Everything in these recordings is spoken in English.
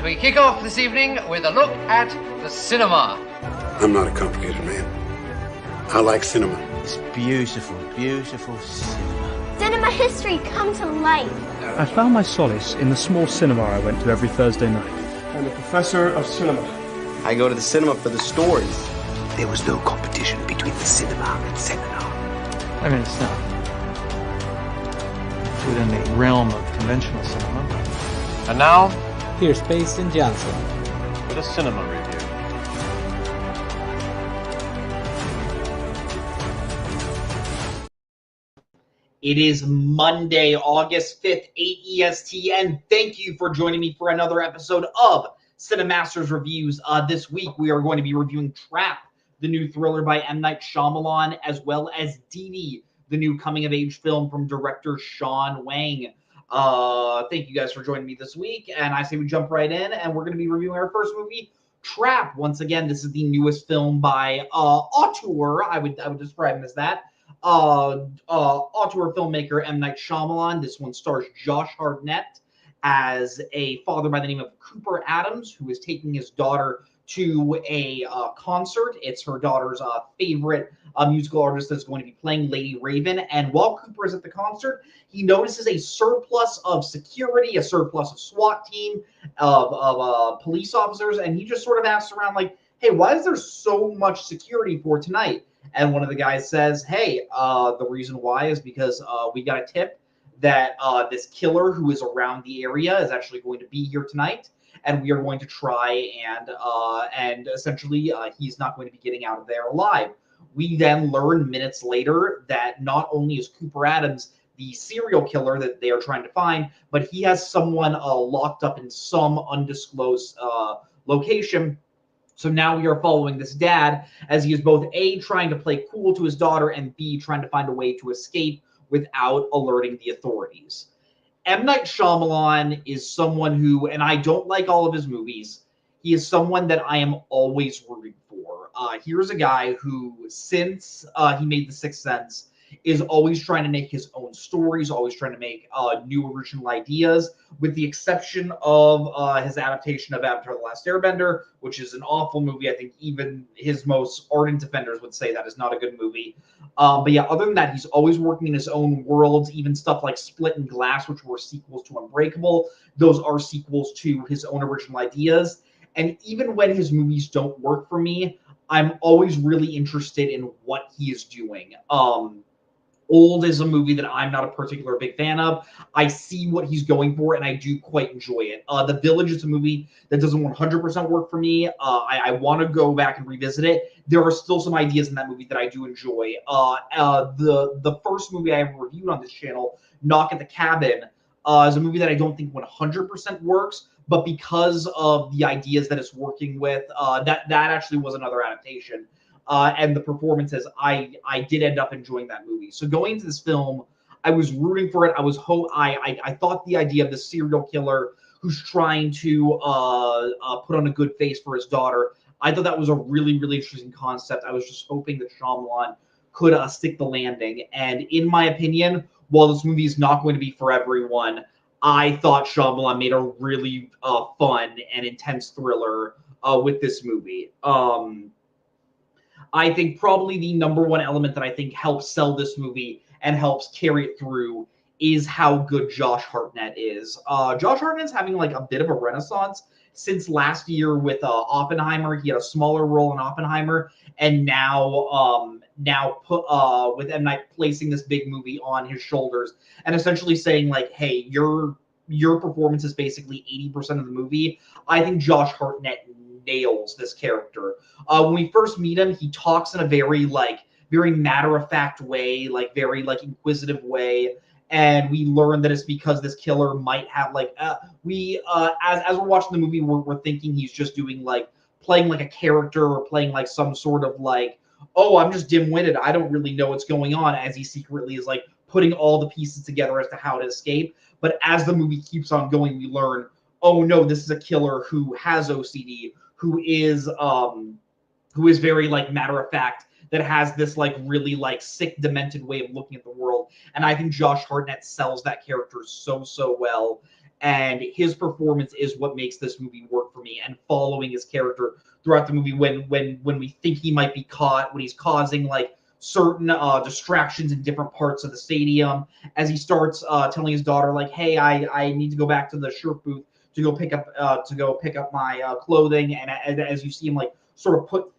And we kick off this evening with a look at the cinema. I'm not a complicated man. I like cinema. It's beautiful, beautiful cinema. Cinema history come to life. I found my solace in the small cinema I went to every Thursday night. I'm a professor of cinema. I go to the cinema for the stories. There was no competition between the cinema and seminar. I mean, it's not within the realm of conventional cinema. And now, here's Space and Johnson with a cinema review. It is Monday, August 5th, 8 EST, and thank you for joining me for another episode of Cinemaster's Reviews. This week, we are going to be reviewing Trap, the new thriller by M. Night Shyamalan, as well as Didi, the new coming-of-age film from director Sean Wang. Thank you guys for joining me this week, and I say we jump right in, and we're going to be reviewing our first movie, Trap. Once again, this is the newest film by auteur, I would describe him as that, auteur filmmaker M. Night Shyamalan. This one stars Josh Hartnett as a father by the name of Cooper Adams, who is taking his daughter to a concert. It's her daughter's favorite musical artist that's going to be playing, Lady Raven. And while Cooper is at the concert, he notices a surplus of security, a surplus of SWAT team, of police officers, and he just sort of asks around like, hey, why is there so much security for tonight? And one of the guys says, hey, the reason why is because we got a tip that this killer who is around the area is actually going to be here tonight, and we are going to try and essentially he's not going to be getting out of there alive. We then learn minutes later that not only is Cooper Adams the serial killer that they are trying to find, but he has someone locked up in some undisclosed location. So now we are following this dad as he is both A, trying to play cool to his daughter, and B, trying to find a way to escape without alerting the authorities. M. Night Shyamalan is someone who, and I don't like all of his movies, he is someone that I am always rooting for. Here's a guy who, since he made The Sixth Sense, is always trying to make his own stories, always trying to make new original ideas, with the exception of his adaptation of Avatar: The Last Airbender, which is an awful movie. I think even his most ardent defenders would say that is not a good movie. But yeah, other than that, he's always working in his own worlds, even stuff like Split and Glass, which were sequels to Unbreakable. Those are sequels to his own original ideas. And even when his movies don't work for me, I'm always really interested in what he is doing. Old is a movie that I'm not a particular big fan of. I see what he's going for, and I do quite enjoy it. The Village is a movie that doesn't 100% work for me. I want to go back and revisit it. There are still some ideas in that movie that I do enjoy. The first movie I ever reviewed on this channel, Knock at the Cabin, is a movie that I don't think 100% works, but because of the ideas that it's working with, that actually was another adaptation. And the performances, I did end up enjoying that movie. So going into this film, I was rooting for it. I thought the idea of the serial killer who's trying to put on a good face for his daughter, I thought that was a really, really interesting concept. I was just hoping that Shyamalan could stick the landing. And in my opinion, while this movie is not going to be for everyone, I thought Shyamalan made a really fun and intense thriller with this movie. I think probably the number one element that I think helps sell this movie and helps carry it through is how good Josh Hartnett is. Josh Hartnett's having like a bit of a renaissance since last year with Oppenheimer. He had a smaller role in Oppenheimer, and now with M. Night placing this big movie on his shoulders and essentially saying like, hey, your performance is basically 80% of the movie. I think Josh Hartnett nails this character. When we first meet him, he talks in a very matter-of-fact way, like very like inquisitive way, and we learn that it's because this killer might have like as we're watching the movie, we're thinking he's just doing like playing like a character or playing like some sort of like, oh, I'm just dim-witted, I don't really know what's going on, as he secretly is like putting all the pieces together as to how to escape. But as the movie keeps on going, we learn, oh no, this is a killer who has OCD, who is very like matter of fact, that has this like really like sick, demented way of looking at the world. And I think Josh Hartnett sells that character so well. and his performance is what makes this movie work for me. And following his character throughout the movie, when we think he might be caught, when he's causing like certain distractions in different parts of the stadium, as he starts telling his daughter like, "Hey, I need to go back to the shirt booth to go pick up my clothing," and as you see him like sort of put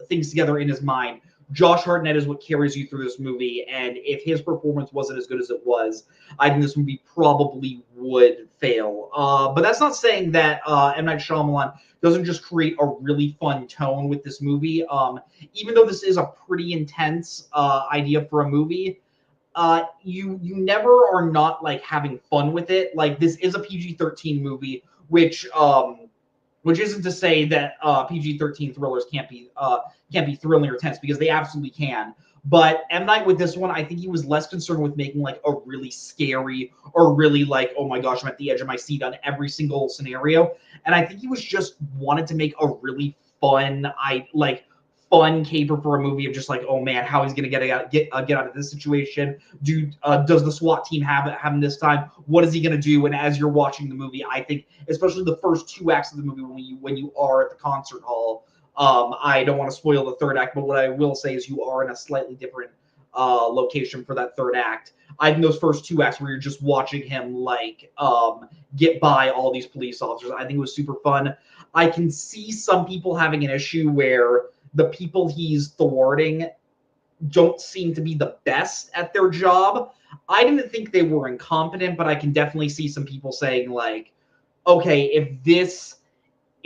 things together in his mind. Josh Hartnett is what carries you through this movie, and if his performance wasn't as good as it was, I think this movie probably would fail. But that's not saying that M. Night Shyamalan doesn't just create a really fun tone with this movie. Even though this is a pretty intense idea for a movie, you never are not like having fun with it. Like, this is a PG-13 movie, which isn't to say that PG-13 thrillers can't be thrilling or tense, because they absolutely can. But M. Night with this one, I think he was less concerned with making like a really scary or really like, oh my gosh, I'm at the edge of my seat on every single scenario. And I think he was just wanted to make a really fun caper for a movie of just like, oh man, how he's gonna get out of this situation. Does the SWAT team have him this time? What is he gonna do? And as you're watching the movie, I think especially the first 2 acts of the movie, when you are at the concert hall, I don't want to spoil the third act, but what I will say is you are in a slightly different location for that third act. I think those first 2 acts where you're just watching him like get by all these police officers, I think it was super fun. I can see some people having an issue where the people he's thwarting don't seem to be the best at their job. I didn't think they were incompetent, but I can definitely see some people saying like, okay, if this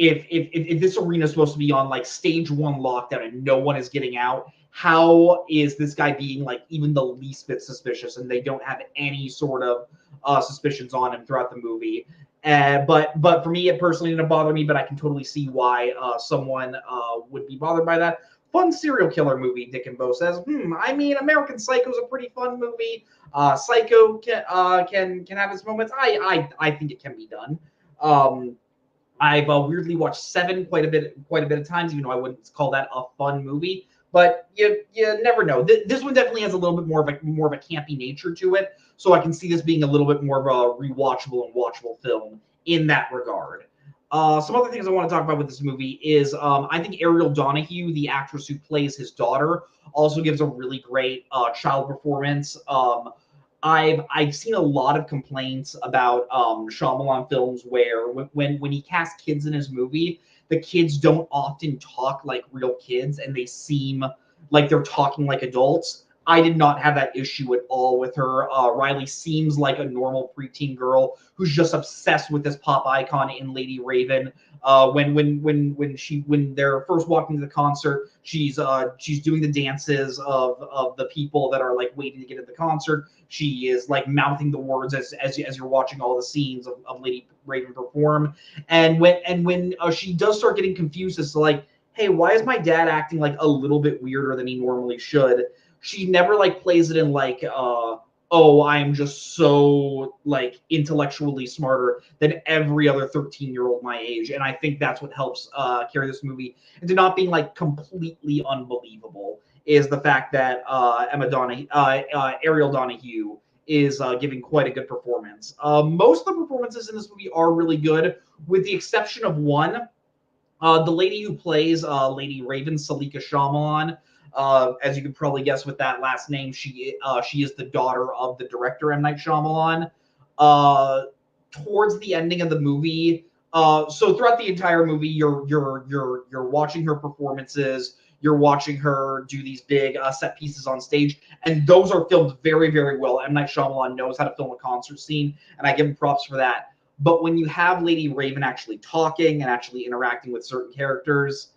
arena is supposed to be on like stage 1 lockdown and no one is getting out, how is this guy being like even the least bit suspicious, and they don't have any sort of suspicions on him throughout the movie. But for me, it personally didn't bother me, but I can totally see why someone would be bothered by that. Fun serial killer movie, Dick and Bo says. I mean, American Psycho is a pretty fun movie. Psycho can have its moments. I think it can be done. I've weirdly watched Seven quite a bit of times, even though I wouldn't call that a fun movie. But you never know. This one definitely has a little bit more of a campy nature to it, so I can see this being a little bit more of a rewatchable and watchable film in that regard. Some other things I want to talk about with this movie is I think Ariel Donahue, the actress who plays his daughter, also gives a really great child performance. I've seen a lot of complaints about Shyamalan films where when he casts kids in his movie, the kids don't often talk like real kids and they seem like they're talking like adults. I did not have that issue at all with her. Riley seems like a normal preteen girl who's just obsessed with this pop icon in Lady Raven. When they're first walking to the concert, she's doing the dances of the people that are like waiting to get at the concert. She is like mouthing the words as you're watching all the scenes of Lady Raven perform. And when she does start getting confused as to like, hey, why is my dad acting like a little bit weirder than he normally should? She never like plays it in like, oh, I'm just so like intellectually smarter than every other 13-year-old my age. And I think that's what helps carry this movie into not being like completely unbelievable, is the fact that Ariel Donahue is giving quite a good performance. Most of the performances in this movie are really good, with the exception of one. The lady who plays Lady Raven, Salika Shyamalan, as you can probably guess with that last name, she is the daughter of the director M. Night Shyamalan. Towards the ending of the movie, so throughout the entire movie, you're watching her performances. You're watching her do these big set pieces on stage, and those are filmed very, very well. M. Night Shyamalan knows how to film a concert scene, and I give him props for that. But when you have Lady Raven actually talking and actually interacting with certain characters,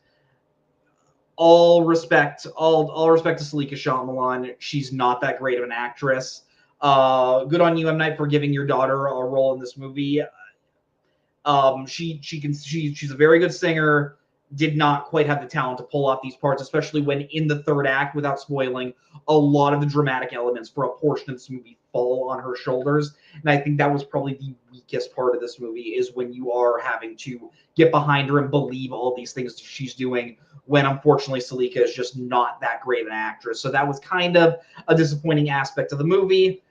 all respect to Salika Shyamalan. She's not that great of an actress. Good on you, M. Night, for giving your daughter a role in this movie. She's a very good singer. Did not quite have the talent to pull off these parts, especially when in the third act, without spoiling, a lot of the dramatic elements for a portion of this movie fall on her shoulders. And I think that was probably the weakest part of this movie, is when you are having to get behind her and believe all these things she's doing, when unfortunately Salika is just not that great of an actress. So that was kind of a disappointing aspect of the movie.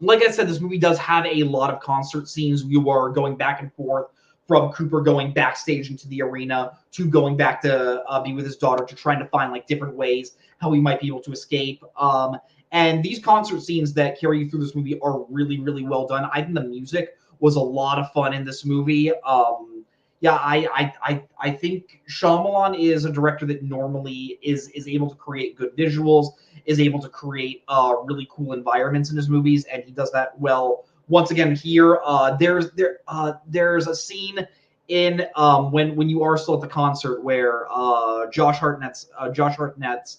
like I said, this movie does have a lot of concert scenes. You are going back and forth from Cooper going backstage into the arena to going back to be with his daughter to trying to find like different ways how he might be able to escape. And these concert scenes that carry you through this movie are really, really well done. I think the music was a lot of fun in this movie. Yeah, I think Shyamalan is a director that normally is able to create good visuals, is able to create really cool environments in his movies, and he does that well. Once again, here there's a scene in when you are still at the concert where Josh Hartnett's Josh Hartnett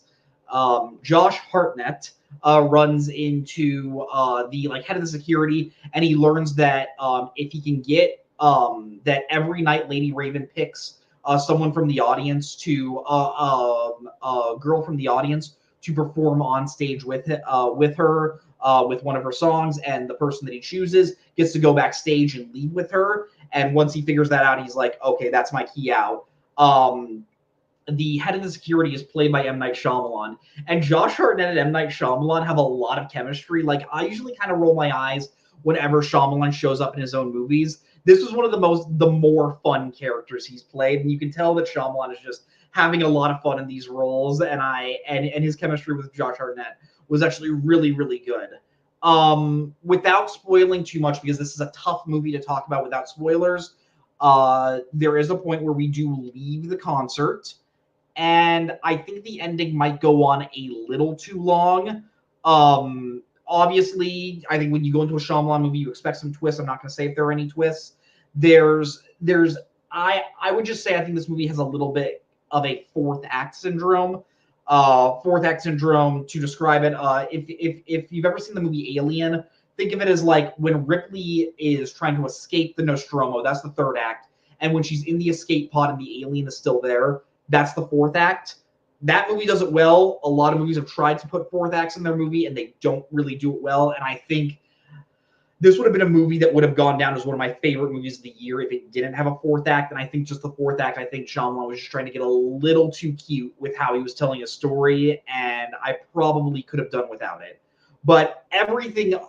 runs into the like head of the security, and he learns that if he can get that every night Lady Raven picks someone from the audience to a girl from the audience to perform on stage with her with one of her songs, and the person that he chooses gets to go backstage and lead with her. And once he figures that out, he's like, okay, that's my key out. The head of the security is played by M. Night Shyamalan, and Josh Hartnett and M. Night Shyamalan have a lot of chemistry. Like, I usually kind of roll my eyes whenever Shyamalan shows up in his own movies. This was one of the more fun characters he's played, and you can tell that Shyamalan is just having a lot of fun in these roles, and his chemistry with Josh Hartnett was actually really, really good. Without spoiling too much, because this is a tough movie to talk about without spoilers, there is a point where we do leave the concert, and I think the ending might go on a little too long. Obviously, I think when you go into a Shyamalan movie, you expect some twists. I'm not going to say if there are any twists. I would just say I think this movie has a little bit of a fourth act syndrome. Fourth act syndrome, to describe it, if you've ever seen the movie Alien, think of it as like when Ripley is trying to escape the Nostromo, that's the third act, and when she's in the escape pod and the alien is still there, that's the fourth act. That movie does it well. A lot of movies have tried to put fourth acts in their movie, and they don't really do it well. And I think this would have been a movie that would have gone down as one of my favorite movies of the year if it didn't have a fourth act. And I think just the fourth act, I think Shyamalan was just trying to get a little too cute with how he was telling a story, and I probably could have done without it. But everything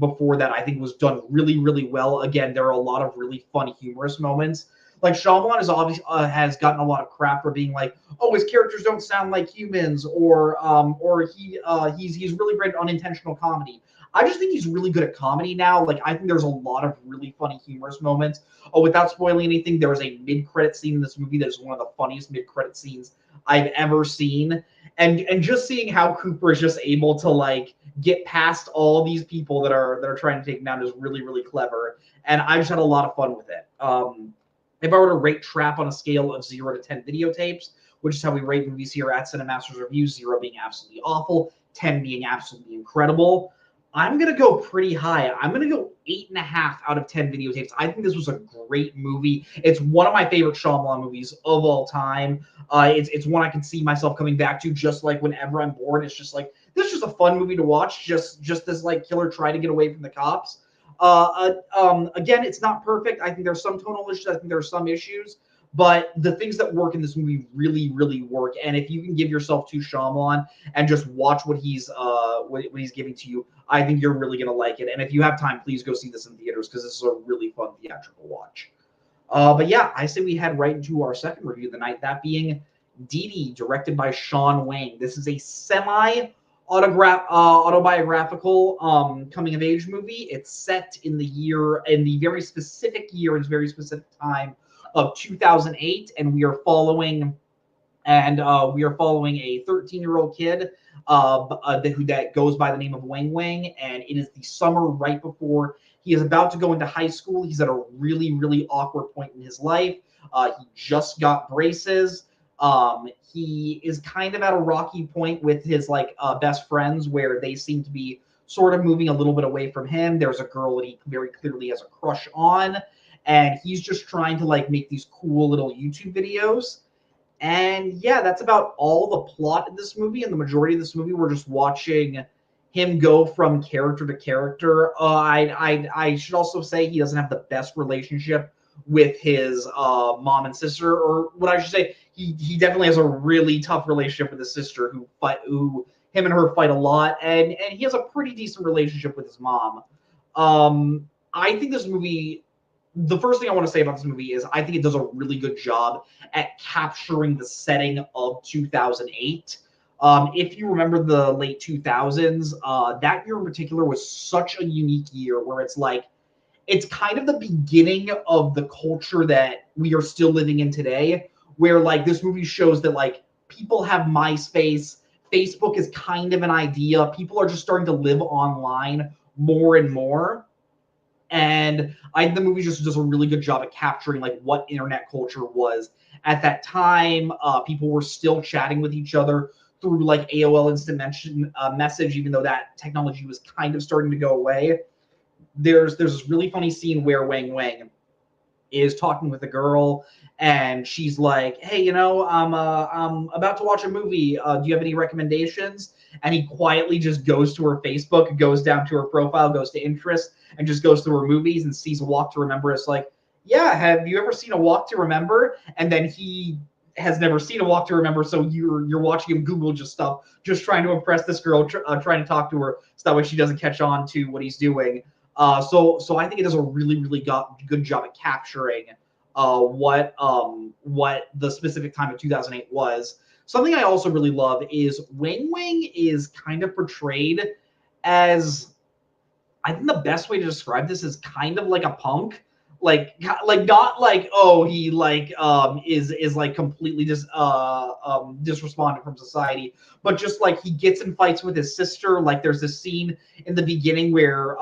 before that, I think, was done really, really well. Again, there are a lot of really fun, humorous moments. Like, Shyamalan is obviously has gotten a lot of crap for being like, oh, his characters don't sound like humans, or he's really great at unintentional comedy. I just think he's really good at comedy now. Like, I think there's a lot of really funny, humorous moments. Oh, without spoiling anything, there is a mid-credit scene in this movie that is one of the funniest mid-credit scenes I've ever seen. And just seeing how Cooper is just able to like get past all these people that are trying to take him down is really, really clever. And I just had a lot of fun with it. If I were to rate Trap on a scale of 0 to 10 videotapes, which is how we rate movies here at Cinemaster's Reviews, 0 being absolutely awful, 10 being absolutely incredible, I'm going to go pretty high. I'm going to go 8.5 out of 10 videotapes. I think this was a great movie. It's one of my favorite Shyamalan movies of all time. It's one I can see myself coming back to just like whenever I'm bored. It's just like, this is just a fun movie to watch. Just this like killer try to get away from the cops. Again, it's not perfect. I think there's some tonal issues. I think there are some issues, but the things that work in this movie really, really work. And if you can give yourself to Shyamalan and just watch what he's giving to you, I think you're really gonna like it. And if you have time, please go see this in theaters, because this is a really fun theatrical watch. But yeah, I say we head right into our second review of the night, that being Didi, directed by Shawn Wang. This is a autobiographical coming of age movie. It's set in the very specific year and very specific time of 2008, and we are following a 13-year-old kid that goes by the name of Wang Wang, and it is the summer right before he is about to go into high school. He's at a really, really awkward point in his life. He just got braces. He is kind of at a rocky point with his best friends, where they seem to be sort of moving a little bit away from him. There's a girl that he very clearly has a crush on, and he's just trying to make these cool little YouTube videos. And yeah, that's about all the plot in this movie. And the majority of this movie, we're just watching him go from character to character. I should also say he doesn't have the best relationship with his mom and sister, or what I should say, he definitely has a really tough relationship with his sister, who him and her fight a lot, and he has a pretty decent relationship with his mom. I think this movie, the first thing I want to say about this movie is I think it does a really good job at capturing the setting of 2008. If you remember the late 2000s, that year in particular was such a unique year where it's kind of the beginning of the culture that we are still living in today, where like this movie shows that like people have MySpace, Facebook is kind of an idea. People are just starting to live online more and more. And I think the movie just does a really good job at capturing like what internet culture was at that time. People were still chatting with each other through like AOL Instant Message, even though that technology was kind of starting to go away. There's this really funny scene where Wang Wang is talking with a girl, and she's like, "Hey, you know, I'm about to watch a movie. Do you have any recommendations?" And he quietly just goes to her Facebook, goes down to her profile, goes to interests, and just goes through her movies and sees A Walk to Remember. It's like, yeah, have you ever seen A Walk to Remember? And then he has never seen A Walk to Remember, so you're watching him Google just stuff, just trying to impress this girl, trying to talk to her, so that way she doesn't catch on to what he's doing. So I think it does a really, really good job at capturing what the specific time of 2008 was. Something I also really love is Wang Wang is kind of portrayed as, I think the best way to describe this is kind of like a punk. Like not like, oh, he like is like completely disrespondent from society, but just like he gets in fights with his sister. Like there's this scene in the beginning where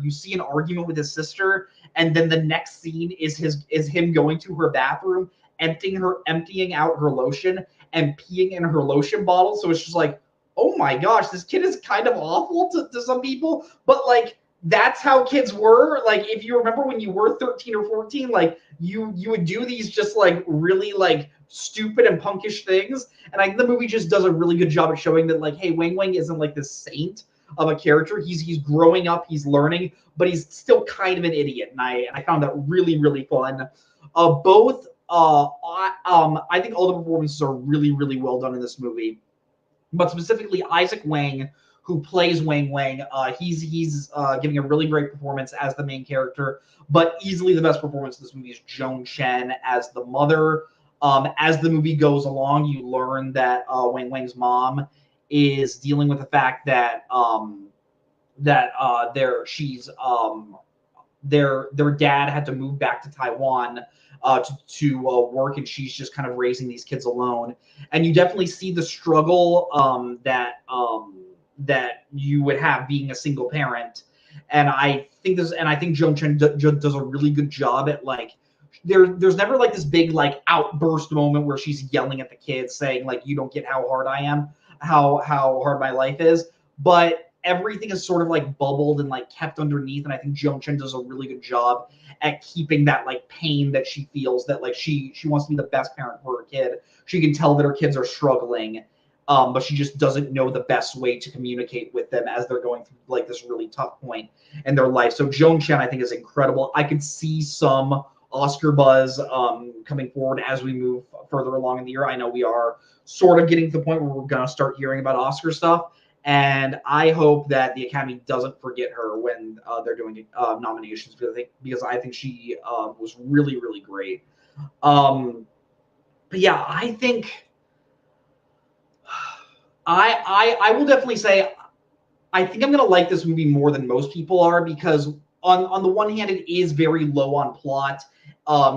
you see an argument with his sister, and then the next scene is him going to her bathroom, emptying out her lotion and peeing in her lotion bottle. So it's just like, oh my gosh, this kid is kind of awful to some people, but like that's how kids were. Like if you remember when you were 13 or 14, like you would do these just like really like stupid and punkish things. And I think the movie just does a really good job at showing that like, hey, Wang Wang isn't like this saint of a character. He's growing up, he's learning, but he's still kind of an idiot. And I found that really, really fun. I think all the performances are really, really well done in this movie. But specifically Isaac Wang, who plays Wang Wang, he's giving a really great performance as the main character. But easily the best performance in this movie is Joan Chen as the mother. As the movie goes along, you learn that Wang Wang's mom is dealing with the fact that their dad had to move back to Taiwan to work, and she's just kind of raising these kids alone. And you definitely see the struggle that you would have being a single parent. And I think Joan Chen does a really good job at like, there's never like this big like outburst moment where she's yelling at the kids saying like, you don't get how hard I am, how hard my life is, but everything is sort of like bubbled and like kept underneath. And I think Joan Chen does a really good job at keeping that like pain that she feels, that like she wants to be the best parent for her kid. She can tell that her kids are struggling, but she just doesn't know the best way to communicate with them as they're going through like this really tough point in their life. So Joan Chen, I think, is incredible. I could see some Oscar buzz coming forward as we move further along in the year. I know we are sort of getting to the point where we're going to start hearing about Oscar stuff. And I hope that the Academy doesn't forget her when they're doing nominations, because I think she was really, really great. But yeah, I think I will definitely say I think I'm gonna like this movie more than most people are, because on the one hand, it is very low on plot.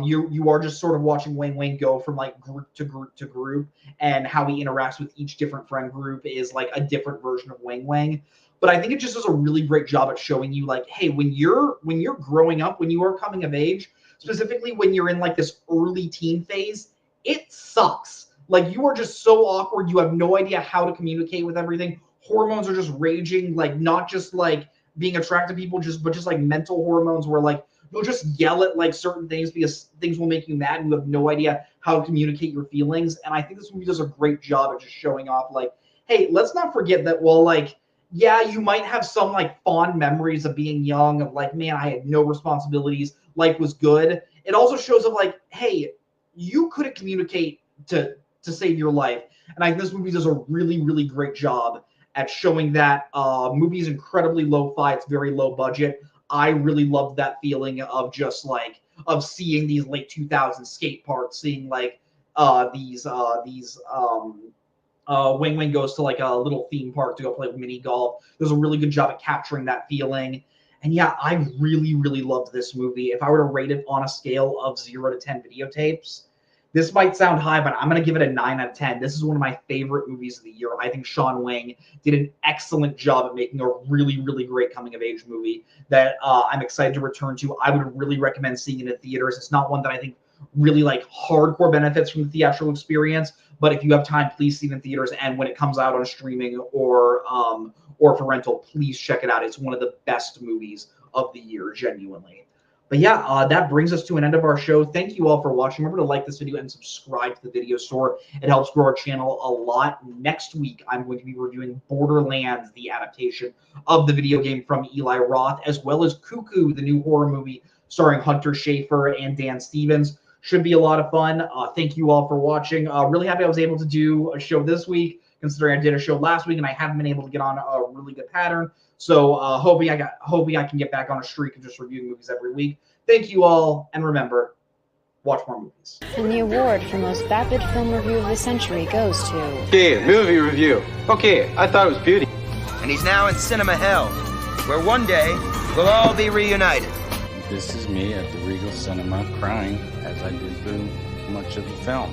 You are just sort of watching Wang Wang go from like group to group to group, and how he interacts with each different friend group is like a different version of Wang Wang. But I think it just does a really great job at showing you like, hey, when you're growing up, when you are coming of age, specifically when you're in like this early teen phase, it sucks. Like you are just so awkward. You have no idea how to communicate with everything. Hormones are just raging, like not just like being attracted to people, but just like mental hormones where like you'll just yell at like certain things because things will make you mad and you have no idea how to communicate your feelings. And I think this movie does a great job at just showing off like, hey, let's not forget that while like, yeah, you might have some like fond memories of being young, of like, man, I had no responsibilities, life was good. It also shows up like, hey, you couldn't communicate to save your life. And I think this movie does a really, really great job at showing that movie is incredibly lo-fi. It's very low budget. I really loved that feeling of just like of seeing these late 2000s skate parks, seeing like these Wing Wing goes to like a little theme park to go play mini golf. There's a really good job at capturing that feeling. And yeah, I really, really loved this movie. If I were to rate it on a scale of 0 to 10 videotapes, this might sound high, but I'm going to give it a 9 out of 10. This is one of my favorite movies of the year. I think Sean Wing did an excellent job at making a really, really great coming-of-age movie that I'm excited to return to. I would really recommend seeing it in theaters. It's not one that I think really like hardcore benefits from the theatrical experience, but if you have time, please see it in theaters. And when it comes out on streaming or for rental, please check it out. It's one of the best movies of the year, genuinely. But yeah, that brings us to an end of our show. Thank you all for watching. Remember to like this video and subscribe to the video store. It helps grow our channel a lot. Next week, I'm going to be reviewing Borderlands, the adaptation of the video game from Eli Roth, as well as Cuckoo, the new horror movie starring Hunter Schafer and Dan Stevens. Should be a lot of fun. Thank you all for watching. Really happy I was able to do a show this week, considering I did a show last week and I haven't been able to get on a really good pattern. So hoping I can get back on a streak of just reviewing movies every week. Thank you all, and remember, watch more movies. And the award for most vapid film review of the century goes to... Okay, movie review. Okay, I thought it was beauty. And he's now in cinema hell, where one day we'll all be reunited. This is me at the Regal Cinema crying as I did through much of the film.